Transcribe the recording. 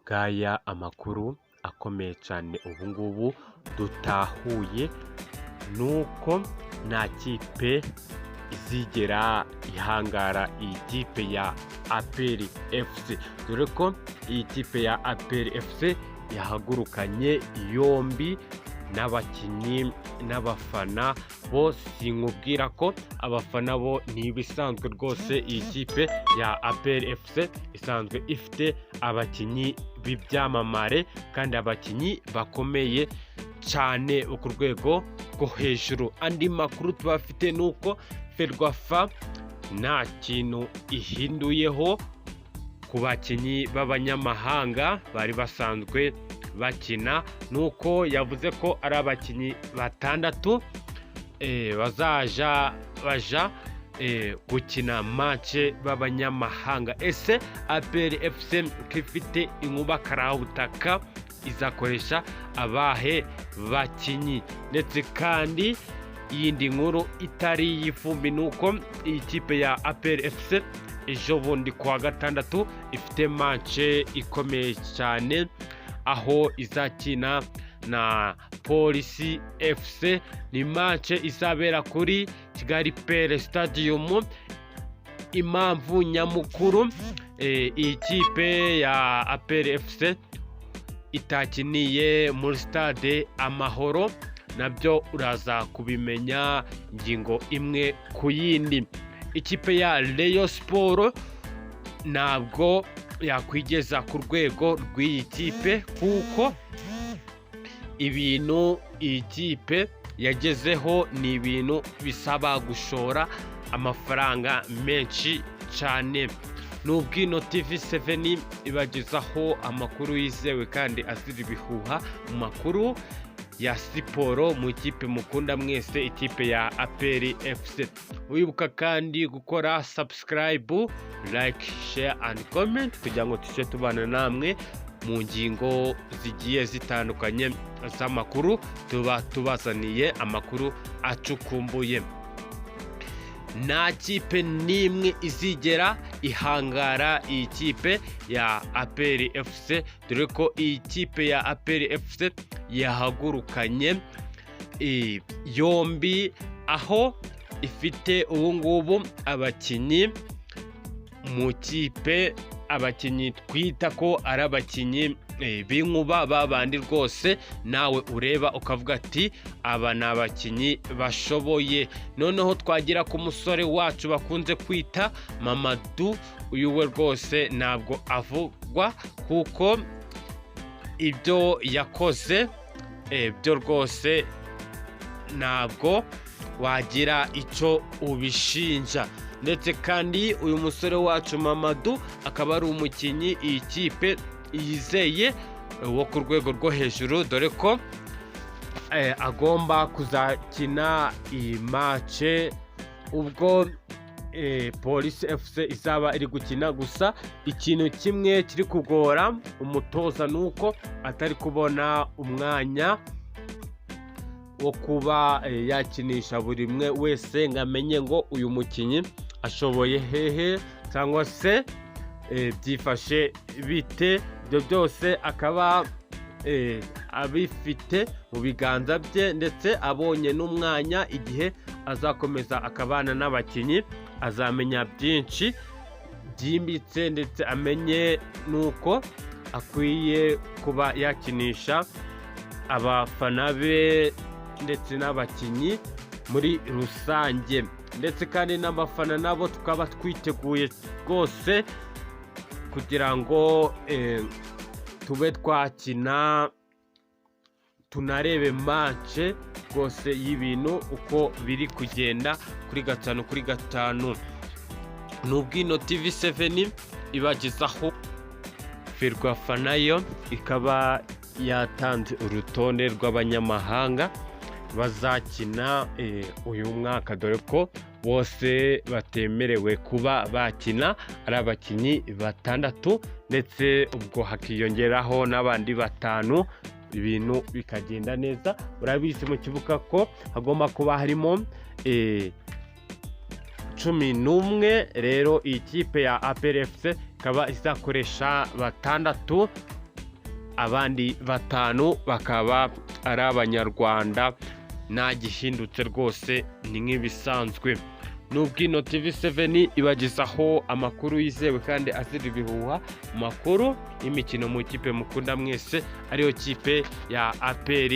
ngaya amakuru akomeye cyane ubu ngubu dutahuye nuko nta kipe izigera ihangara iyi kipe ya APR FC, dore ko iyi kipe ya APR FC yahagurukanye yombi n'abakinnyi n'abafana bo. Sinkubwira ko abafana bo ntibisanzwe rwose. Iyi kipe ya APR FC isanzwe ifite abakinnyi b'ibyamamare kandi abakinnyi bakomeye cyane ku rwego rwo hejuru. Andi makuru tubafite nuko Ferwafa nta kintu ihinduyeho ku bakinnyi b'abanyamahanga bari basanzwe bakina, nuko yavuze ko ari abakinnyi batandatu baja gukina match b'abanyamahanga. Ese APR FC ifite inkuba karahutaka izakoresha abahe bakinnyi? Ndetse kandi iyindi nkuru itari y'ifumbi nuko iyi kipe ya APR FC ejo bundi kuwa gatandatu ifite match ikomeye cyane, aho izakina na Police FC. Ni match izabera kuri Kigali Pele Stadium. Impamvu nyamukuru iyi kipe ya APR FC itakiniye muri stade Amahoro nabyo uraza kubimenya ingingo imwe ku yindi. Ikipe ya Rayon Sport ntabwo yakwigeza ku rwego rw'iyi kipe, kuko ibintu iyi kipe yagezeho ni ibintu bisaba gushora amafaranga menshi cyane. N'ubwino TV7 ibagezaho amakuru yizewe kandi azira ibihuha mu makuru ya siporo mu ikipe mukunda mwese, ikipe ya APR FC. Wibuka kandi gukora subscribe, like, share and comment kugira ngo tujye tubana namwe mu ngingo zigiye zitandukanye z'amakuru tuba tubazaniye amakuru acukumbuye. Nta kipe n'imwe izigera ihangara iyi kipe ya APR FC, dore ko iyi kipe ya APR FC yahagurukanye yombi, aho ifite ubu ngubu abakinnyi mu kipe, abakinnyi twita ko ari abakinnyi b'inkuba babandi rwose nawe ureba ukavuga ati aba ni abakinnyi bashoboye. Noneho twagira ku musore wacu bakunze kwita Mamadou. Uyu we rwose ntabwo avugwa, kuko ibyo yakoze byo rwose ntabwo wagira icyo ubishinja. Ndetse kandi uyu musore wacu Mamadou akaba ari umukinnyi iyi kipe yizeye wo ku rwego rwo hejuru, dore ko agomba kuzakina iyi match ubwo Police FC izaba iri gukina. Gusa ikintu kimwe kiri kugora umutoza nuko atari kubona umwanya wo kuba yakinisha buri mwe wese ngo amenye ngo uyu mukinnyi ashoboye hehe cyangwa se byifashe bite. Ibyo byose akaba abifite mu biganza bye, ndetse abonye n'umwanya igihe azakomeza akabana n'abakinnyi azamenya byinshi byimbitse, ndetse amenye nuko akwiye kuba yakinisha abafana be ndetse n'abakinnyi muri rusange. Ndetse kandi n'abafana nabo tukaba twiteguye rwose kugira ngo tube twakina tunarebe match rwose y'ibintu uko biri kugenda kuri gatanu. N'ubwino TV7 ibagezaho. Ferwafa nayo ikaba yatanze urutonde rw'abanyamahanga bazakina uyu mwaka, dore ko bose batemerewe kuba bakina ari abakinnyi batandatu, ndetse ubwo hakiyongeraho n'abandi batanu, ibintu bikagenda neza. Urabizi mu kibuga ko hagomba kuba harimo 11. Rero iyi kipe ya APR FC ikaba izakoresha batandatu abandi 5 bakaba ari abanyarwanda. Nta gihindutse rwose ni nk'ibisanzwe. N'ubwino TV7 ibagezaho amakuru yizewe kandi azira ibihuha, makuru y'imikino mu kipe mukunda mwese ariyo kipe ya APR